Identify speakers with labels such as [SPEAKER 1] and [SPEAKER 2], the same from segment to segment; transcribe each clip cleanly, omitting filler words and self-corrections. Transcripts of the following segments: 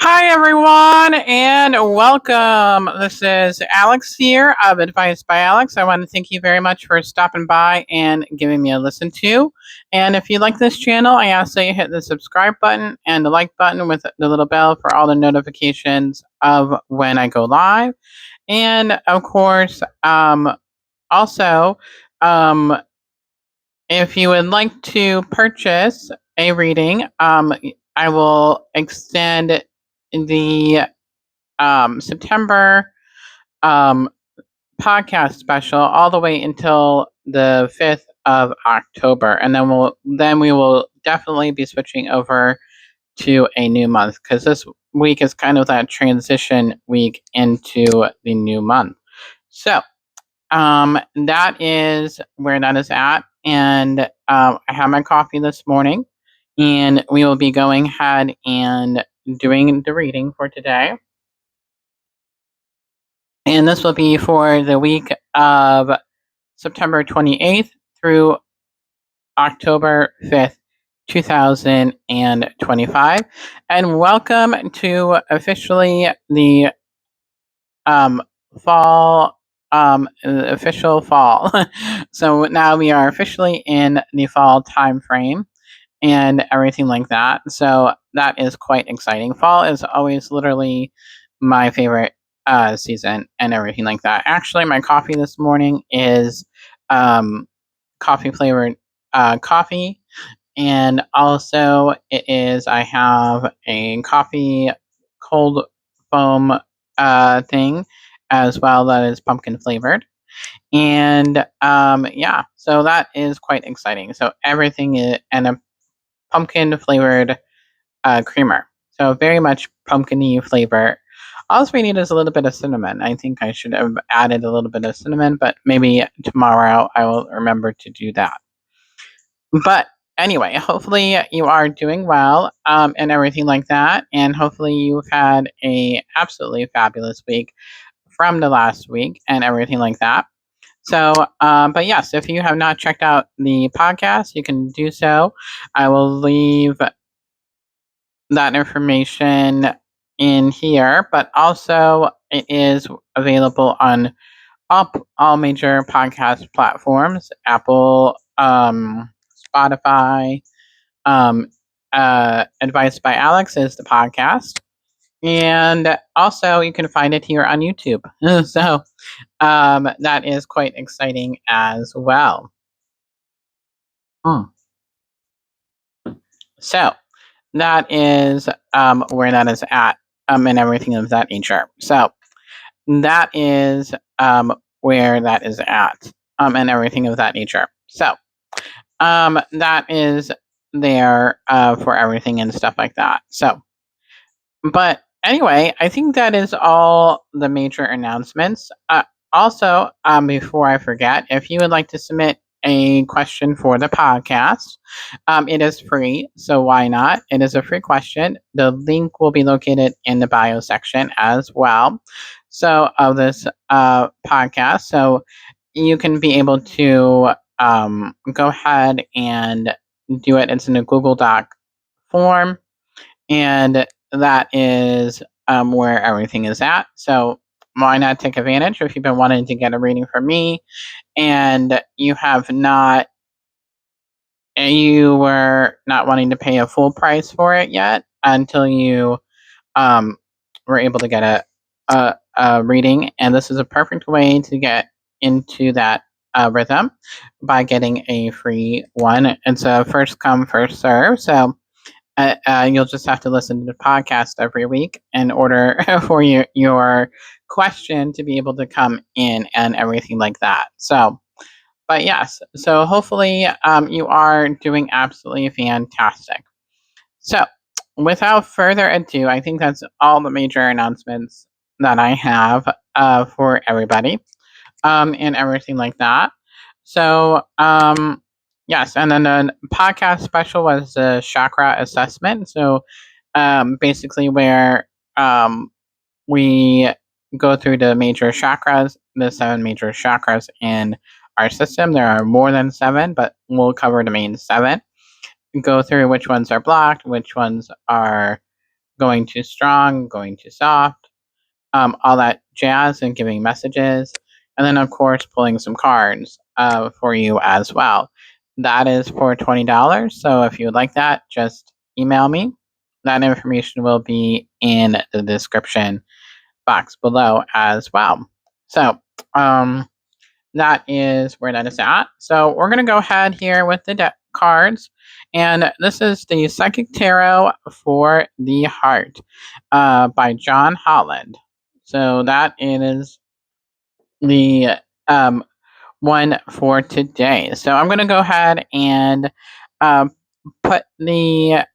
[SPEAKER 1] Hi, everyone, and welcome. This is Alex here of Advice by Alex. I want to thank you very much for stopping by and giving me a listen to. And if you like this channel, I ask that you hit the subscribe button and the like button with the little bell for all the notifications of when I go live. And of course, also, um, if you would like to purchase a reading, I will extend the September um, podcast special all the way until the 5th of October, and then we will definitely be switching over to a new month because this week is kind of that transition week into the new month. So that is where that is at, and I have my coffee this morning, and we will be going ahead and doing the reading for today. And this will be for the week of September 28th through October 5th, 2025. And welcome to officially the um, fall, official fall. So now we are officially in the fall time frame and everything like that. So that is quite exciting. Fall is always literally my favorite season and everything like that. Actually, my coffee this morning is coffee flavored coffee. And also, I have a coffee cold foam thing as well that is pumpkin flavored. And yeah, so that is quite exciting. So everything is, and a pumpkin flavored creamer. So very much pumpkin-y flavor. All we need is a little bit of cinnamon. I think I should have added a little bit of cinnamon, but maybe tomorrow I will remember to do that. But anyway, hopefully you are doing well and everything like that. And hopefully you've had a absolutely fabulous week from the last week and everything like that. So, but yes, if you have not checked out the podcast, you can do so. I will leave that information in here, but also it is available on all major podcast platforms: Apple, Spotify. Um, Advice by Alex is the podcast, and also you can find it here on YouTube. So that is quite exciting as well. Mm. So that is where that is at, and everything of that nature. So that is where that is at, and everything of that nature. So that is there for everything and stuff like that. So, but anyway, I think that is all the major announcements. Also, before I forget, if you would like to submit a question for the podcast, it is free, so why not? It is a free question. The link will be located in the bio section as well. So of this podcast, so you can be able to go ahead and do it. It's in a Google Doc form, and that is where everything is at. So why not take advantage if you've been wanting to get a reading from me and you were not wanting to pay a full price for it yet until you um, were able to get a reading. And this is a perfect way to get into that rhythm by getting a free one. It's a first come, first serve. So you'll just have to listen to the podcast every week in order for your question to be able to come in and everything like that. So, but yes, so hopefully you are doing absolutely fantastic. So, without further ado, I think that's all the major announcements that I have for everybody and everything like that. So, yes, and then the podcast special was the chakra assessment. So, basically, where we go through the major chakras, the 7 major chakras in our system. There are more than 7, but we'll cover the main 7. Go through which ones are blocked, which ones are going too strong, going too soft, all that jazz, and giving messages. And then, of course, pulling some cards for you as well. That is for $20. So if you would like that, just email me. That information will be in the description box below as well. So, that is where that is at. So we're going to go ahead here with the cards. And this is the Psychic Tarot for the Heart by John Holland. So that is the one for today. So I'm going to go ahead and um, put the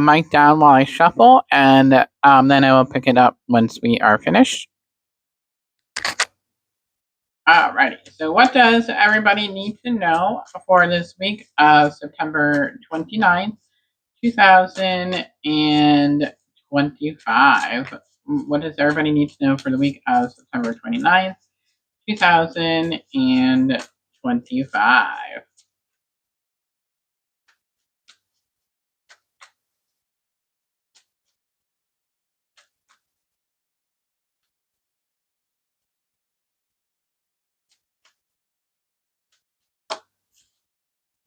[SPEAKER 1] mic down while I shuffle, and then I will pick it up once we are finished. Alrighty, so what does everybody need to know for this week of September 29th, 2025? What does everybody need to know for the week of September 29th, 2025?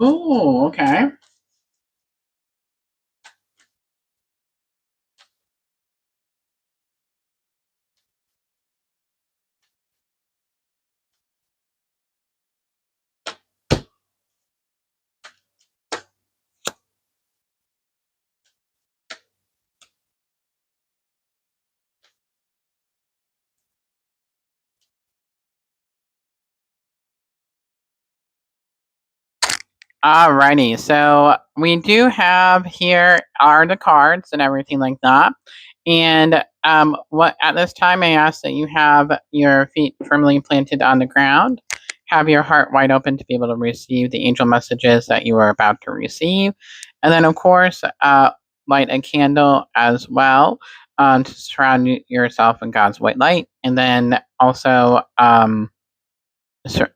[SPEAKER 1] Ooh, okay. Alrighty, so we do have here are the cards and everything like that. And what at this time I ask that you have your feet firmly planted on the ground, have your heart wide open to be able to receive the angel messages that you are about to receive, and then of course light a candle as well to surround yourself in God's white light, and then also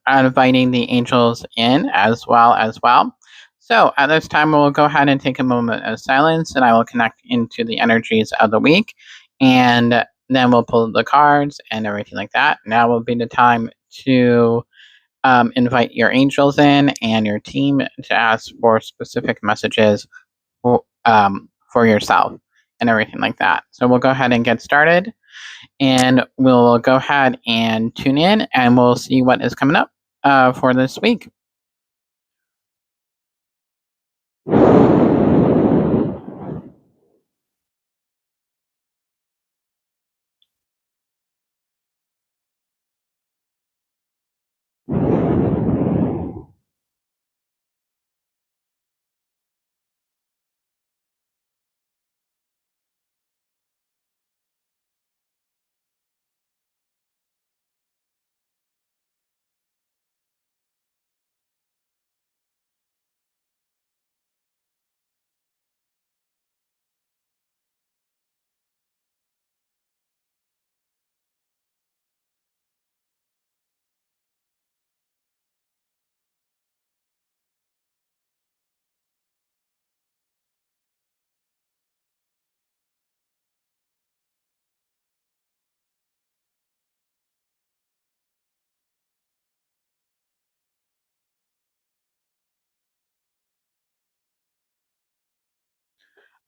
[SPEAKER 1] inviting the angels in as well. So at this time, we'll go ahead and take a moment of silence, and I will connect into the energies of the week, and then we'll pull the cards and everything like that. Now will be the time to invite your angels in and your team to ask for specific messages for yourself and everything like that. So we'll go ahead and get started, and we'll go ahead and tune in, and we'll see what is coming up for this week.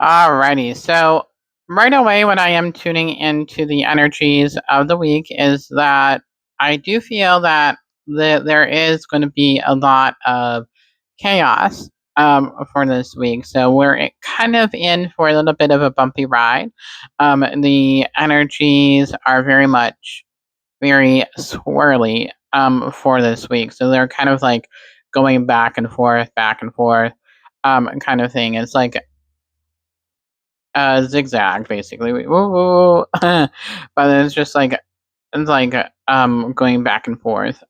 [SPEAKER 1] Alrighty, so right away, when I am tuning into the energies of the week, is that I do feel that there is going to be a lot of chaos for this week. So we're kind of in for a little bit of a bumpy ride. The energies are very much very swirly for this week. So they're kind of like going back and forth, kind of thing. It's like zigzag basically. Woo, woo. But it's just like going back and forth.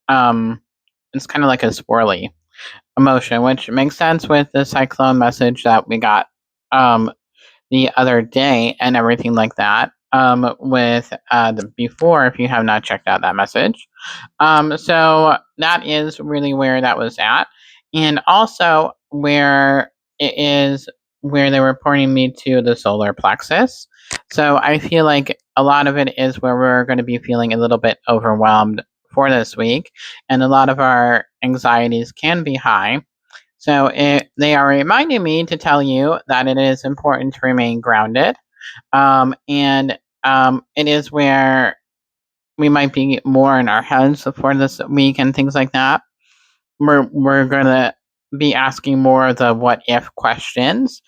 [SPEAKER 1] It's kind of like a swirly emotion, which makes sense with the cyclone message that we got the other day and everything like that. With the before, if you have not checked out that message. So that is really where that was at, and also where it is where they were pointing me to the solar plexus. So I feel like a lot of it is where we're going to be feeling a little bit overwhelmed for this week, and a lot of our anxieties can be high. So they are reminding me to tell you that it is important to remain grounded, and it is where we might be more in our heads for this week and things like that. We're gonna be asking more of the what if questions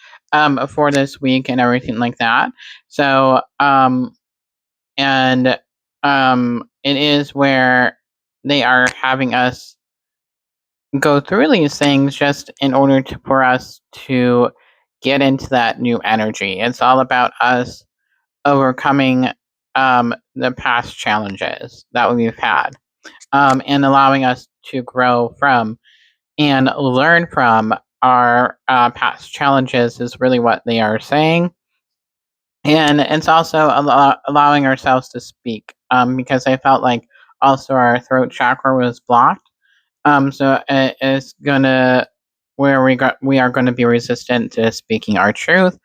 [SPEAKER 1] for this week and everything like that. So and it is where they are having us go through these things just in order for us to get into that new energy. It's all about us overcoming the past challenges that we've had, and allowing us to grow from and learn from our past challenges is really what they are saying. And it's also allowing ourselves to speak, because I felt like also our throat chakra was blocked. So it's gonna where we are going to be resistant to speaking our truth,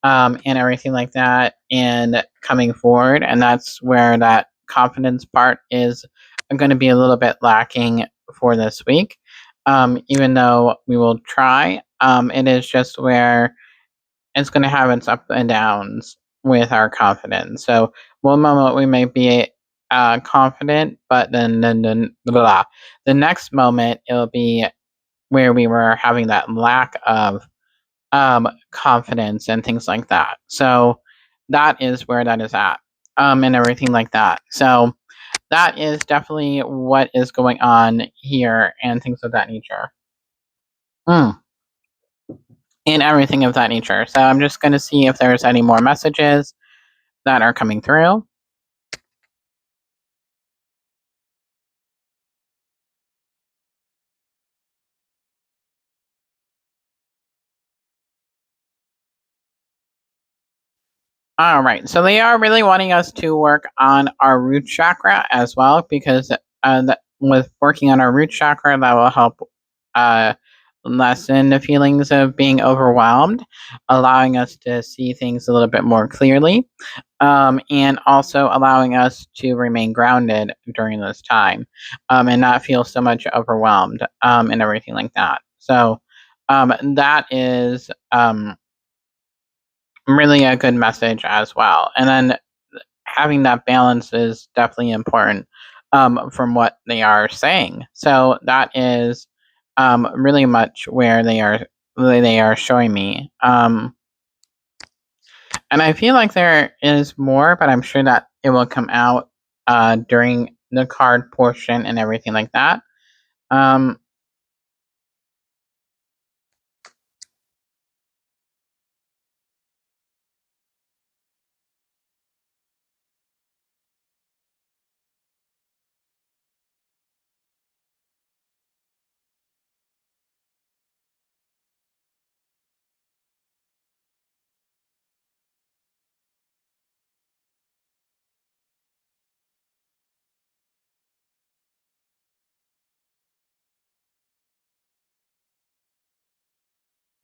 [SPEAKER 1] and everything like that, and coming forward. And that's where that confidence part is going to be a little bit lacking for this week. Even though we will try, it is just where it's going to have its up and downs with our confidence. So one moment we may be confident, but then blah. The next moment it'll be where we were having that lack of confidence and things like that. So that is where that is at, and everything like that. So that is definitely what is going on here and things of that nature. Mm. And everything of that nature. So I'm just going to see if there's any more messages that are coming through. All right. So they are really wanting us to work on our root chakra as well, because with working on our root chakra, that will help uh, lessen the feelings of being overwhelmed, allowing us to see things a little bit more clearly, and also allowing us to remain grounded during this time, and not feel so much overwhelmed, and everything like that. So that is really a good message as well. And then having that balance is definitely important, from what they are saying. So that is really much where they are showing me. And I feel like there is more, but I'm sure that it will come out during the card portion and everything like that. Um,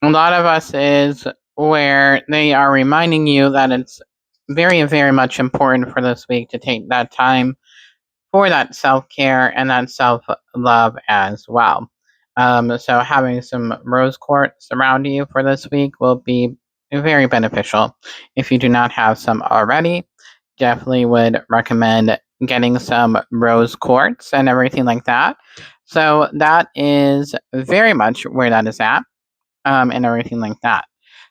[SPEAKER 1] a lot of us is where they are reminding you that it's very, very much important for this week to take that time for that self care and that self love as well. So having some rose quartz around you for this week will be very beneficial. If you do not have some already, definitely would recommend getting some rose quartz and everything like that. So that is very much where that is at, and everything like that.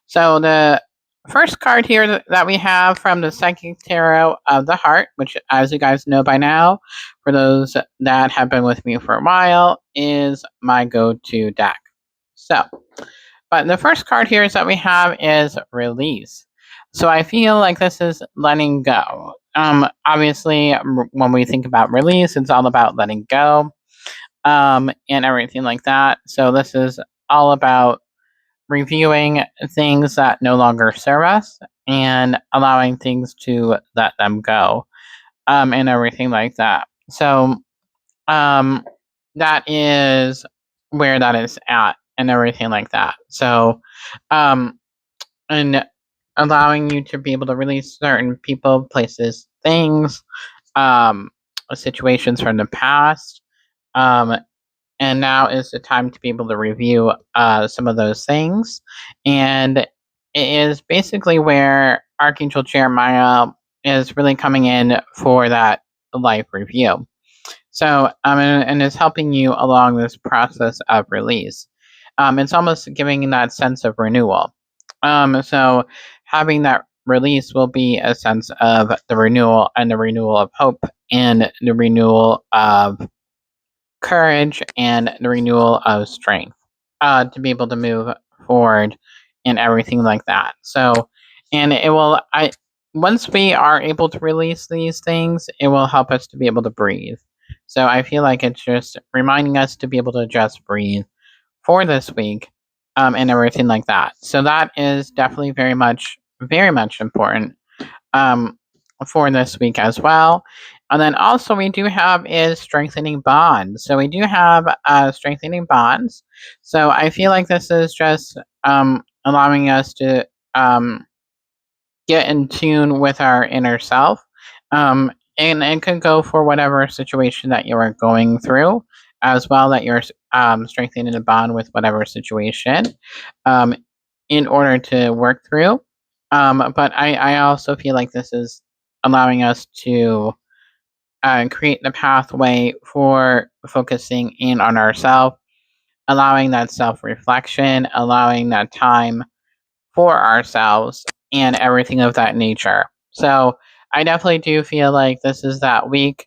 [SPEAKER 1] So the first card here that we have from the Psychic Tarot of the Heart, which, as you guys know by now, for those that have been with me for a while, is my go-to deck. So, but the first card here is that we have is release. So I feel like this is letting go. Obviously, when we think about release, it's all about letting go, and everything like that. So this is all about reviewing things that no longer serve us and allowing things to let them go, and everything like that. So um, that is where that is at and everything like that. So um, and allowing you to be able to release certain people, places, things, um, situations from the past. Um, and now is the time to be able to review some of those things. And it is basically where Archangel Jeremiah is really coming in for that life review. So, and it's helping you along this process of release. It's almost giving that sense of renewal. So having that release will be a sense of the renewal and the renewal of hope and the renewal of courage and the renewal of strength to be able to move forward and everything like that. So, and it will, once we are able to release these things, it will help us to be able to breathe. So I feel like it's just reminding us to be able to just breathe for this week, and everything like that. So that is definitely very much important um, for this week as well. And then also we do have is strengthening bonds. So we do have strengthening bonds. So I feel like this is just allowing us to get in tune with our inner self. And it could go for whatever situation that you are going through, as well that you're strengthening a bond with whatever situation um, in order to work through. But I also feel like this is allowing us to create the pathway for focusing in on ourselves, allowing that self reflection, allowing that time for ourselves and everything of that nature. So I definitely do feel like this is that week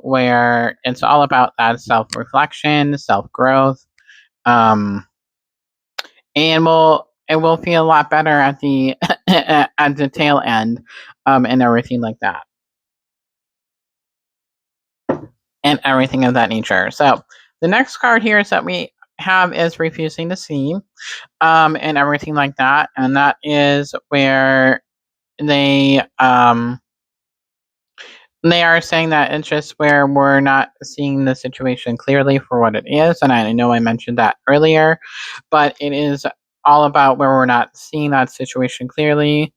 [SPEAKER 1] where it's all about that self reflection, self growth, um, and it will feel a lot better at the at the tail end, and everything like that, and everything of that nature. So the next card here is that we have is refusing to see, and everything like that, and that is where they um they are saying that it's just where we're not seeing the situation clearly for what it is, and I know I mentioned that earlier, but it is all about where we're not seeing that situation clearly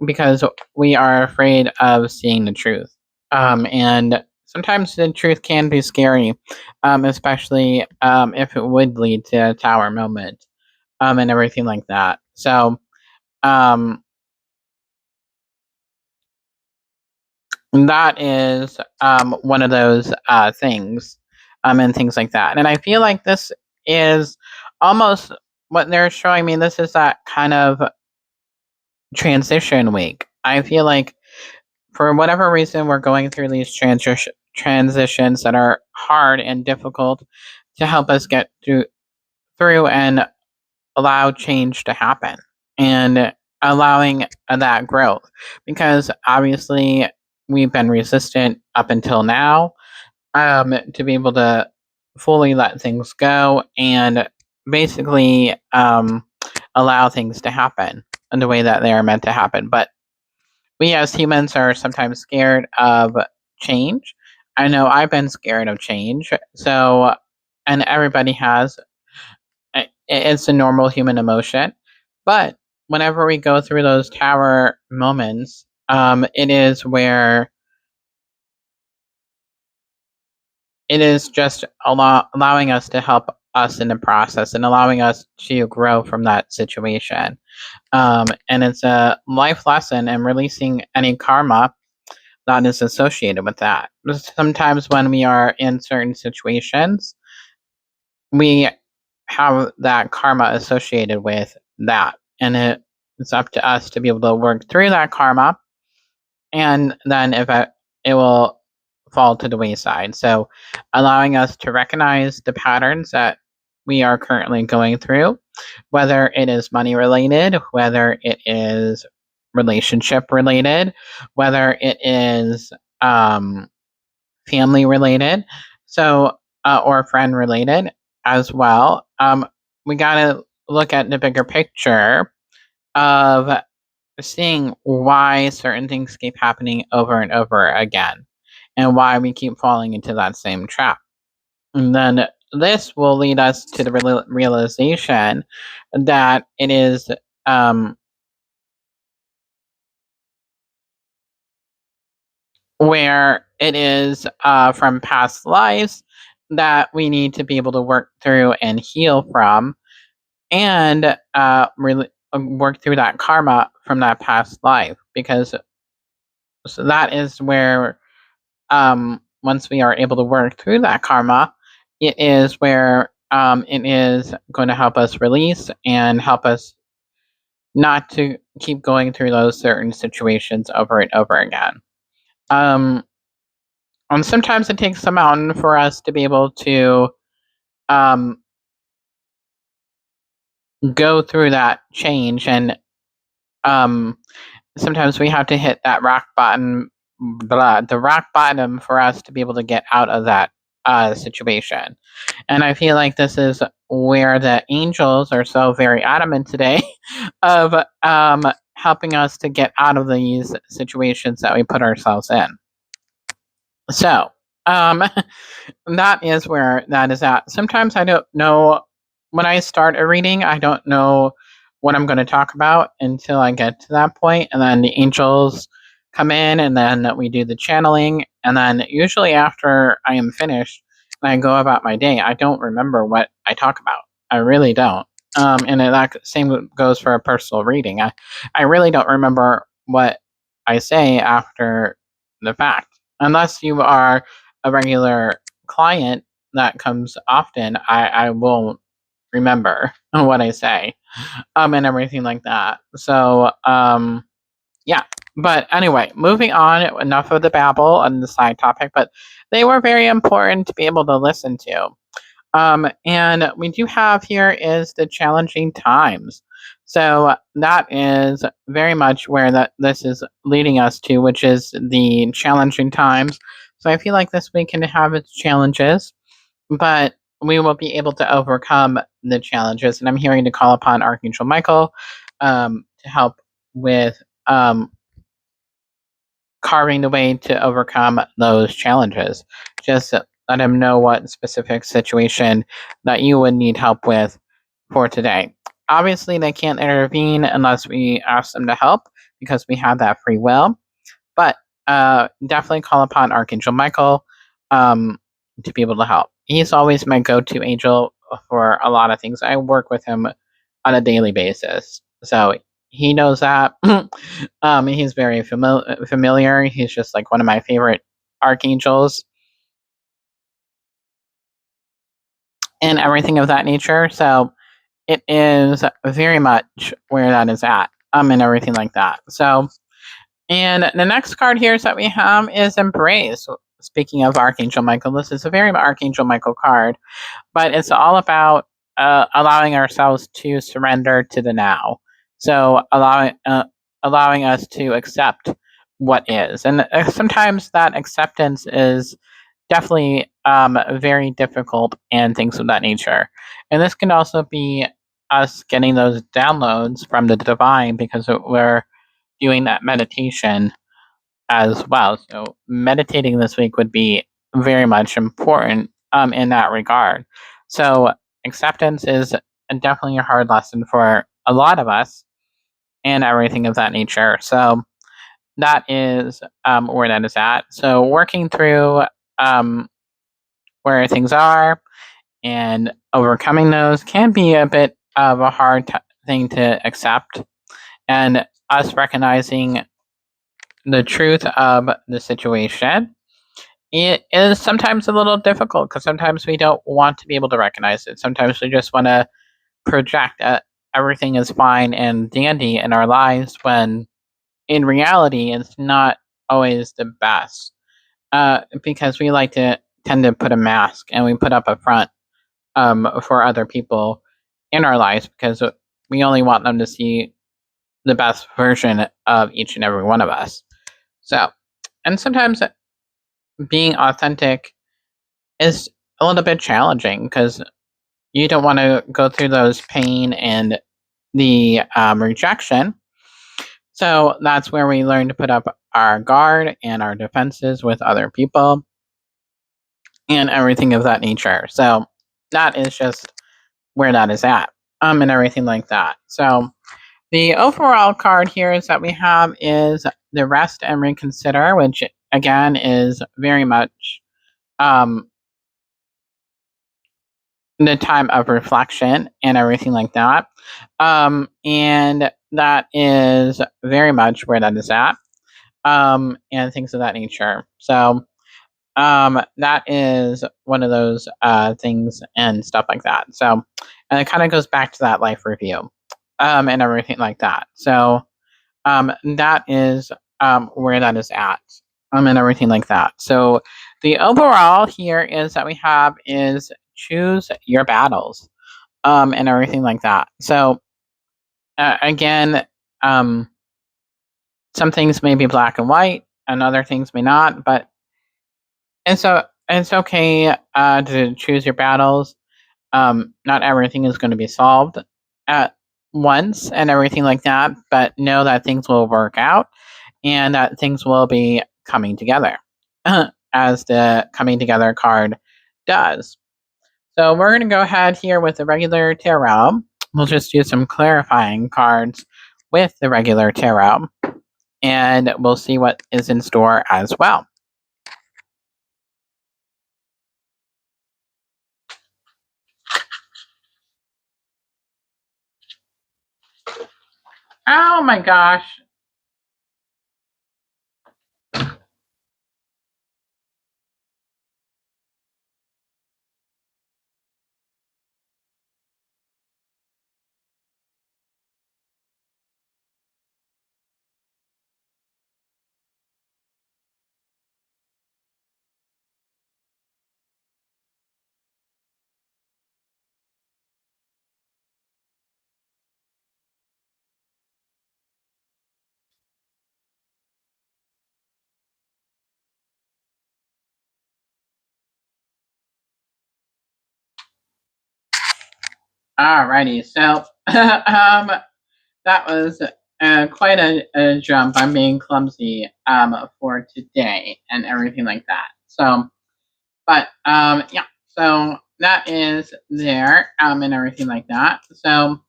[SPEAKER 1] because we are afraid of seeing the truth. And sometimes the truth can be scary, especially if it would lead to a tower moment, and everything like that. So, um, that is one of those things, and things like that. And I feel like this is almost what they're showing me. This is that kind of transition week. I feel like for whatever reason, we're going through these transitions that are hard and difficult to help us get through and allow change to happen and allowing that growth because obviously we've been resistant up until now, to be able to fully let things go and basically allow things to happen in the way that they are meant to happen. But we as humans are sometimes scared of change. I know I've been scared of change. So, and everybody has. It's a normal human emotion. But whenever we go through those tower moments, it is where it is just allowing us to help us in the process and allowing us to grow from that situation. And it's a life lesson and releasing any karma that is associated with that. Sometimes when we are in certain situations, we have that karma associated with that. And it's up to us to be able to work through that karma. And then if it will fall to the wayside. So allowing us to recognize the patterns that we are currently going through, whether it is money related, whether it is relationship related, whether it is um, family related, so or friend related as well. We got to look at the bigger picture of seeing why certain things keep happening over and over again and why we keep falling into that same trap. And then this will lead us to the realization that it is where it is from past lives that we need to be able to work through and heal from, and really work through that karma from that past life, because so that is where once we are able to work through that karma, it is where it is going to help us release and help us not to keep going through those certain situations over and over again. Um, and sometimes it takes a mountain for us to be able to um, go through that change, and um, sometimes we have to hit that rock bottom, the rock bottom, for us to be able to get out of that situation. And I feel like this is where the angels are so very adamant today of helping us to get out of these situations that we put ourselves in. So, um, that is where that is at. Sometimes I don't know, when I start a reading, I don't know what I'm going to talk about until I get to that point, and then the angels come in, and then we do the channeling, and then usually after I am finished and I go about my day, I don't remember what I talk about. I really don't. And that same goes for a personal reading. I really don't remember what I say after the fact, unless you are a regular client that comes often. I won't remember what I say, and everything like that. So, yeah. But anyway, moving on, enough of the babble and the side topic, but they were very important to be able to listen to. And we do have here is the challenging times. So that is very much where this is leading us to, which is the challenging times. So I feel like this week can have its challenges, but we will be able to overcome the challenges. And I'm hearing to call upon Archangel Michael to help with carving the way to overcome those challenges. Just let him know what specific situation that you would need help with for today. Obviously, they can't intervene unless we ask them to help, because we have that free will. But definitely call upon Archangel Michael to be able to help. He's always my go-to angel for a lot of things. I work with him on a daily basis, so he knows that. He's very familiar. He's just like one of my favorite archangels and everything of that nature. So it is very much where that is at, and everything like that. So, and the next card here is that we have is Embrace. Speaking of Archangel Michael, this is a very Archangel Michael card, but it's all about allowing ourselves to surrender to the now. So allowing us to accept what is, and sometimes that acceptance is definitely very difficult and things of that nature. And this can also be us getting those downloads from the divine, because we're doing that meditation as well. So meditating this week would be very much important in that regard. So acceptance is definitely a hard lesson for a lot of us and everything of that nature. So that is where that is at. So working through um, where things are and overcoming those can be a bit of a hard thing to accept, and us recognizing the truth of the situation, it is sometimes a little difficult, because sometimes we don't want to be able to recognize it. Sometimes we just want to project that everything is fine and dandy in our lives, when in reality it's not always the best, because we like to tend to put a mask and we put up a front for other people in our lives, because we only want them to see the best version of each and every one of us. So, and sometimes being authentic is a little bit challenging, because you don't want to go through those pain and the rejection. So that's where we learn to put up our guard and our defenses with other people and everything of that nature. So that is just where that is at, and everything like that. So the overall card here is that we have is the rest and reconsider, which again is very much um, the time of reflection and everything like that. And that is very much where that is at, and things of that nature. So that is one of those things and stuff like that. So, and it kind of goes back to that life review, and everything like that. So, that is where that is at, and everything like that. So, the overall here is that we have is choose your battles, and everything like that. So, again, um, some things may be black and white, and other things may not, but it's okay to choose your battles. Not everything is going to be solved at once and everything like that, but know that things will work out and that things will be coming together, as the coming together card does. So we're going to go ahead here with the regular tarot. We'll just do some clarifying cards with the regular tarot, and we'll see what is in store as well. Oh my gosh. Alrighty, so that was quite a jump. I'm being clumsy for today and everything like that. So, but yeah, so that is there and everything like that. So,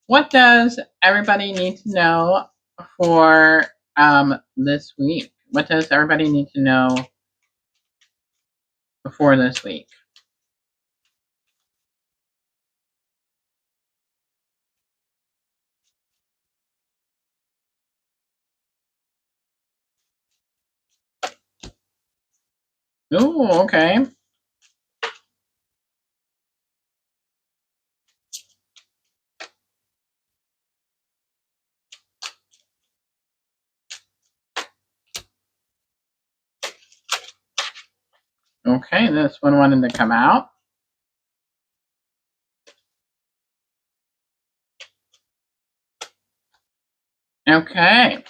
[SPEAKER 1] what does everybody need to know for this week? What does everybody need to know for this week? Oh, okay. Okay, this one wanted to come out. Okay.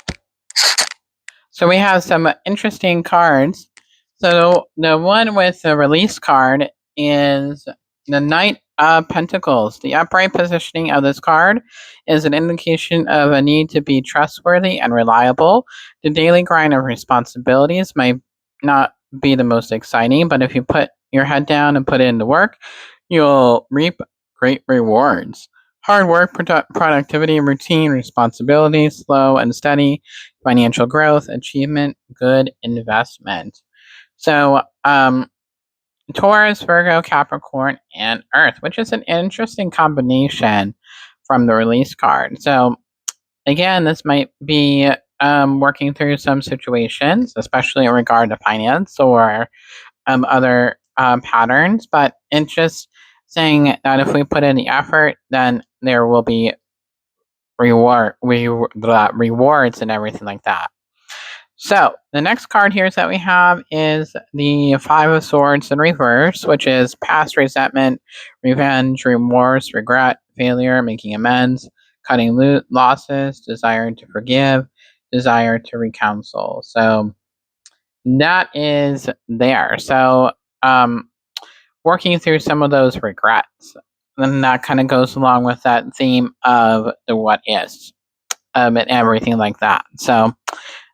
[SPEAKER 1] So we have some interesting cards. So the one with the release card is the Knight of Pentacles. The upright positioning of this card is an indication of a need to be trustworthy and reliable. The daily grind of responsibilities might not be the most exciting, but if you put your head down and put it into work, you'll reap great rewards. Hard work, productivity, routine, responsibility, slow and steady, financial growth, achievement, good investment. So, Taurus, Virgo, Capricorn, and Earth, which is an interesting combination from the release card. So, again, this might be working through some situations, especially in regard to finance or other patterns, but it's just saying that if we put in the effort, then there will be rewards and everything like that. So the next card here that we have is the Five of Swords in reverse, which is past resentment, revenge, remorse, regret, failure, making amends, cutting losses, desire to forgive, desire to recounsel. So that is there. So working through some of those regrets. And that kind of goes along with that theme of the what is, and everything like that. So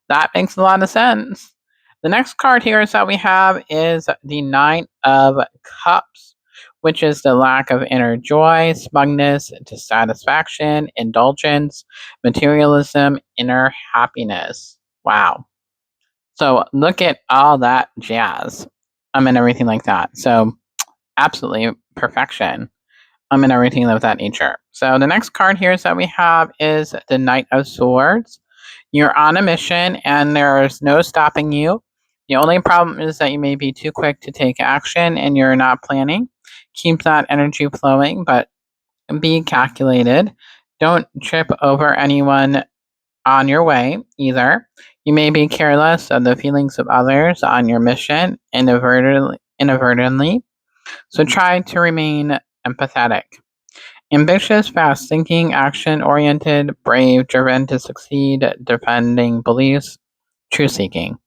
[SPEAKER 1] that makes a lot of sense. The next card here is that we have is the Nine of Cups, which is the lack of inner joy, smugness, dissatisfaction, indulgence, materialism, inner happiness. Wow. So look at all that jazz, and everything like that. So absolutely perfection, and everything of that nature. So the next card here is that we have is the Knight of Swords. You're on a mission, and there's no stopping you. The only problem is that you may be too quick to take action, and you're not planning. Keep that energy flowing, but be calculated. Don't trip over anyone on your way either. You may be careless of the feelings of others on your mission inadvertently, so try to remain empathetic. Ambitious, fast thinking, action oriented, brave, driven to succeed, defending beliefs, truth seeking.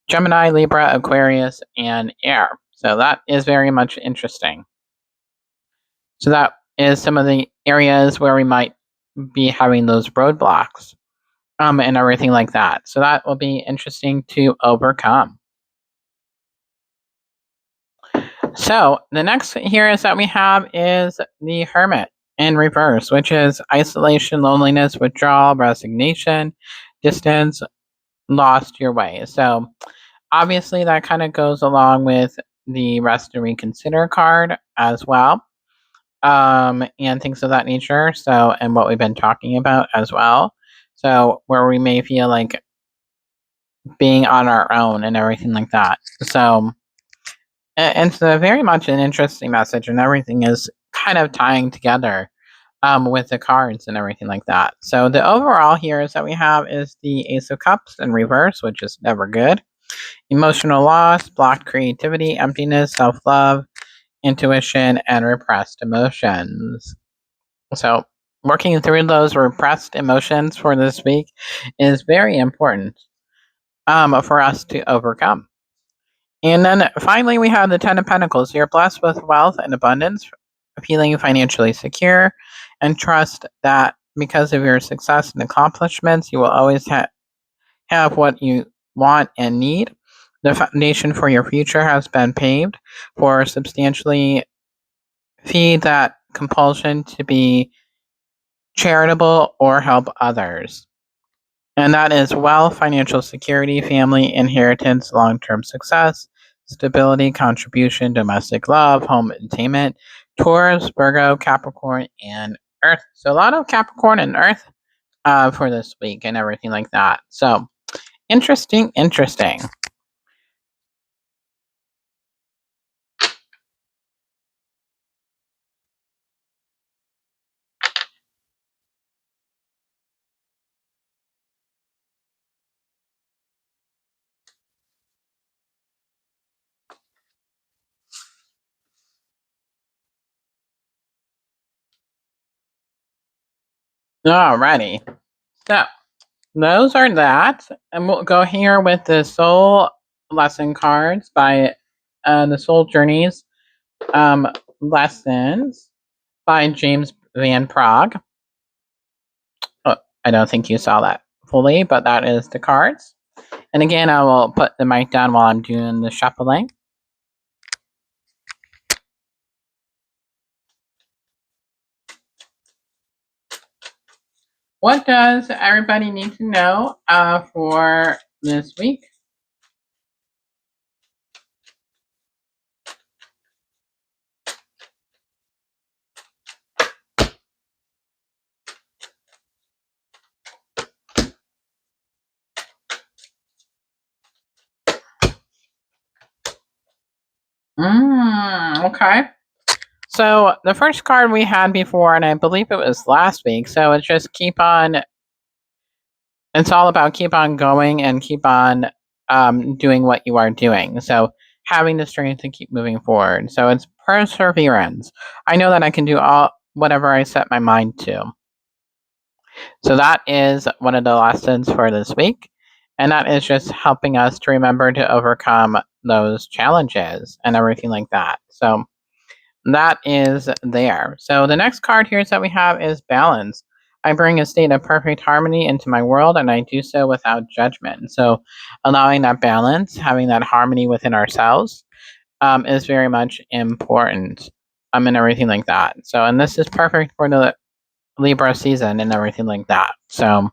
[SPEAKER 1] Gemini, Libra, Aquarius, and Air. So that is very much interesting. So that is some of the areas where we might be having those roadblocks, and everything like that. So that will be interesting to overcome. So the next here is that we have is the Hermit in reverse, which is isolation, loneliness, withdrawal, resignation, distance, lost your way. So obviously that kind of goes along with the rest and reconsider card as well, and things of that nature. So, and what we've been talking about as well. So where we may feel like being on our own and everything like that. So, and so very much an interesting message, and everything is kind of tying together, with the cards and everything like that. So the overall here is that we have is the Ace of Cups in reverse, which is never good. Emotional loss, blocked creativity, emptiness, self-love, intuition, and repressed emotions. So working through those repressed emotions for this week is very important, for us to overcome. And then finally, we have the Ten of Pentacles. You're blessed with wealth and abundance, feeling financially secure, and trust that because of your success and accomplishments, you will always have what you want and need. The foundation for your future has been paved for substantially feed that compulsion to be charitable or help others. And that is wealth, financial security, family, inheritance, long term success, stability, contribution, domestic love, home entertainment, Taurus, Virgo, Capricorn, and Earth. So a lot of Capricorn and Earth, for this week and everything like that. So interesting, interesting. Alrighty. So those are that. And we'll go here with the soul lesson cards by the Soul Journeys, lessons by James Van Prague. Oh, I don't think you saw that fully, but that is the cards. And again, I will put the mic down while I'm doing the shuffling. What does everybody need to know, for this week? Okay. So the first card we had before, and I believe it was last week. So it's just keep on. It's all about keep on going and keep on, doing what you are doing. So having the strength to keep moving forward. So it's perseverance. I know that I can do all whatever I set my mind to. So that is one of the lessons for this week. And that is just helping us to remember to overcome those challenges and everything like that. So that is there. So the next card here is that we have is balance. I bring a state of perfect harmony into my world, and I do so without judgment. So allowing that balance, having that harmony within ourselves, is very much important, and everything like that. So, and this is perfect for the Libra season and everything like that. So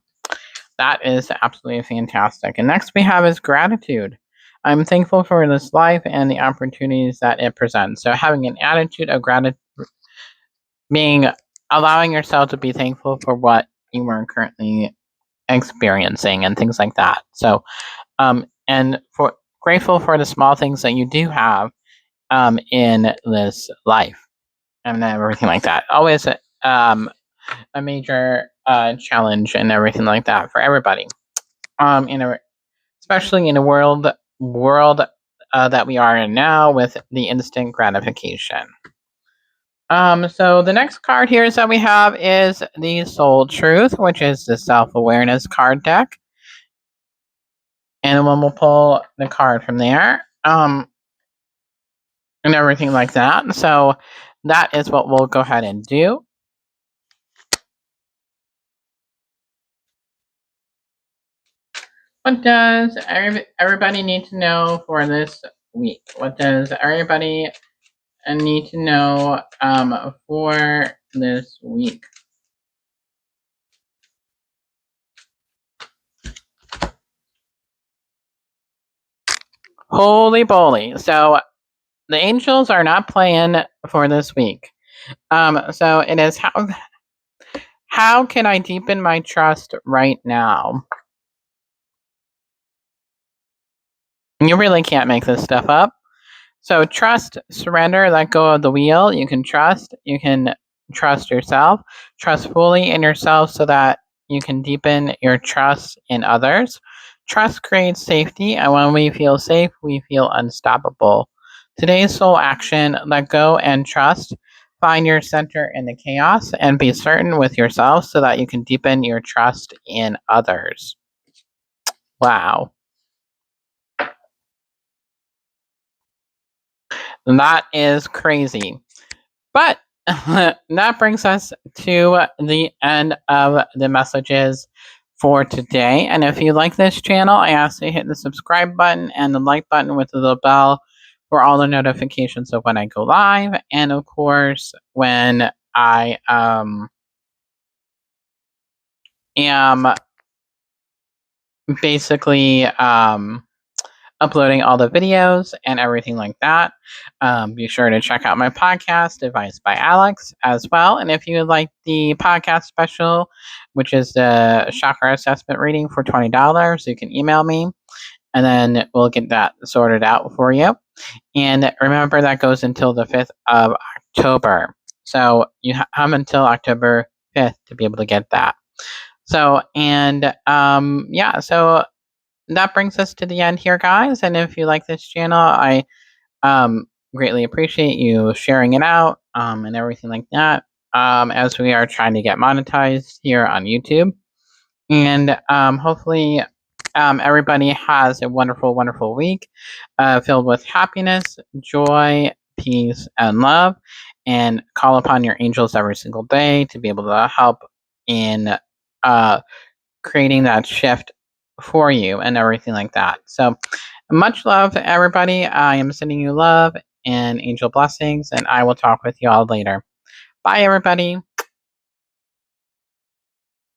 [SPEAKER 1] that is absolutely fantastic. And next we have is gratitude. I'm thankful for this life and the opportunities that it presents. So having an attitude of gratitude, being allowing yourself to be thankful for what you are currently experiencing and things like that. So and for grateful for the small things that you do have in this life and everything like that. Always a major challenge and everything like that for everybody. In a especially in a world that we are in now with the instant gratification. So the next card here is that we have is the Soul Truth, which is the self-awareness card deck. And then we'll pull the card from there. And everything like that. So that is what we'll go ahead and do. What does everybody need to know for this week? What does everybody need to know for this week? Holy moly. So the angels are not playing for this week. So it is how can I deepen my trust right now? You really can't make this stuff up. So trust, surrender, let go of the wheel. You can trust yourself, trust fully in yourself so that you can deepen your trust in others. Trust creates safety, and when we feel safe, we feel unstoppable. Today's soul action, let go and trust. Find your center in the chaos and be certain with yourself so that you can deepen your trust in others. Wow. That is crazy. But that brings us to the end of the messages for today. And if you like this channel, I ask you to hit the subscribe button and the like button with the little bell for all the notifications of when I go live. And of course, when I am basically uploading all the videos and everything like that. Be sure to check out my podcast, Advice by Alex, as well. And if you would like the podcast special, which is the chakra assessment reading for $20, you can email me and then we'll get that sorted out for you. And remember, that goes until the 5th of October. So you have until October 5th to be able to get that. So, and yeah, so that brings us to the end here, guys. And if you like this channel, I greatly appreciate you sharing it out and everything like that, as we are trying to get monetized here on YouTube. And hopefully everybody has a wonderful, wonderful week filled with happiness, joy, peace, and love. And call upon your angels every single day to be able to help in creating that shift for you and everything like that. So much love to everybody. I am sending you love and angel blessings, and I will talk with you all later. Bye, everybody.